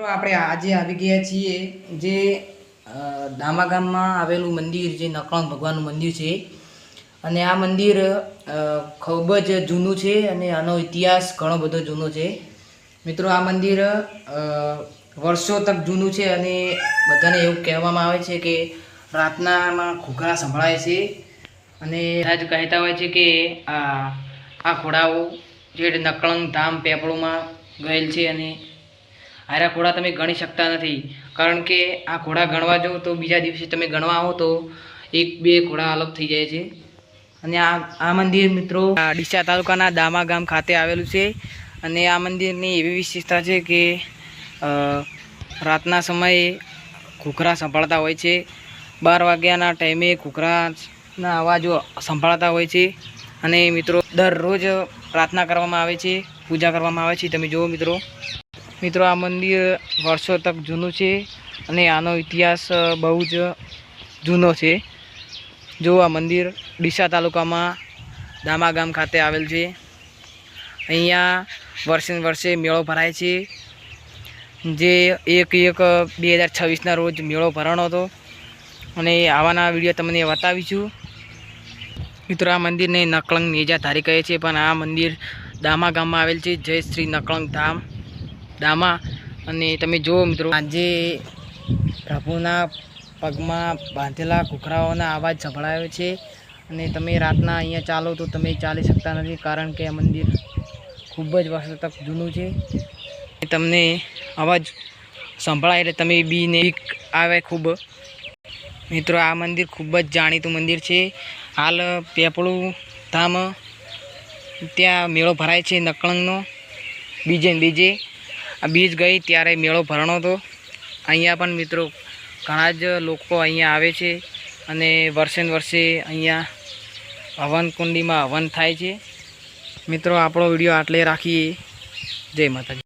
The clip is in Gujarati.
તો આપણે આજે આવી ગયા છીએ જે દામા ગામમાં આવેલું મંદિર જે નકળંગ ભગવાનનું મંદિર છે અને આ મંદિર ખૂબ જ જૂનું છે અને આનો ઇતિહાસ ઘણો બધો જૂનો છે મિત્રો। આ મંદિર વર્ષો તક જૂનું છે અને બધાને એવું કહેવામાં આવે છે કે રાતનામાં ઘૂઘરા સંભળાય છે અને રાજ કહેતા હોય છે કે આ ઘોડાઓ જે નકળંગ ધામ પેપળુમાં ગયેલ છે અને આરા ઘોડા તમે ગણી શકતા નથી, કારણ કે આ ઘોડા ગણવા જાઓ તો બીજા દિવસે તમે ગણવા આવો તો એક બે ઘોડા અલગ થઈ જાય છે। અને આ મંદિર મિત્રો ડીસા તાલુકાના દામા ગામ ખાતે આવેલું છે અને આ મંદિરની એવી વિશેષતા છે કે રાતના સમયે ઘૂઘરા સંભળાતા હોય છે। 12 વાગ્યાના ટાઈમે ઘૂઘરાના અવાજો સંભળાતા હોય છે અને મિત્રો દરરોજ પ્રાર્થના કરવામાં આવે છે, પૂજા કરવામાં આવે છે। તમે જુઓ મિત્રો આ મંદિર વર્ષો તક જૂનું છે અને આનો ઇતિહાસ બહુ જ જૂનો છે। જો આ મંદિર ડીસા તાલુકામાં દામા ગામ ખાતે આવેલ છે। અહીંયા વર્ષે મેળો ભરાય છે, જે 1/1/2026ના રોજ મેળો ભરાણો હતો અને આવાના વિડીયો તમને બતાવીશું મિત્રો। આ મંદિરને નકળંગ નેજાધારી કહે છે, પણ આ મંદિર દામા ગામમાં આવેલ છે, જય શ્રી નકળંગ ધામ દામા। અને તમે જુઓ મિત્રો આજે પ્રભુના પગમાં બાંધેલા ઘૂઘરાઓના અવાજ સંભળાયો છે અને તમે રાતના અહીંયા ચાલો તો તમે ચાલી શકતા નથી, કારણ કે આ મંદિર ખૂબ જ વર્ષો તક જૂનું છે। તમને અવાજ સંભળાય એટલે તમે બીને બીક આવે ખૂબ મિત્રો। આ મંદિર ખૂબ જ જાણીતું મંદિર છે। હાલ પેપળું ધામ ત્યાં મેળો ભરાય છે નકળંગનો બીજે આ બીજ ગઈ ત્યારે મેળો ભરાણો હતો। અહીંયા પણ મિત્રો ઘણા જ લોકો અહીંયા આવે છે અને વર્ષે અહીંયા હવન કુંડીમાં હવન થાય છે। મિત્રો આપણો વિડીયો આટલે રાખીએ। જય માતાજી।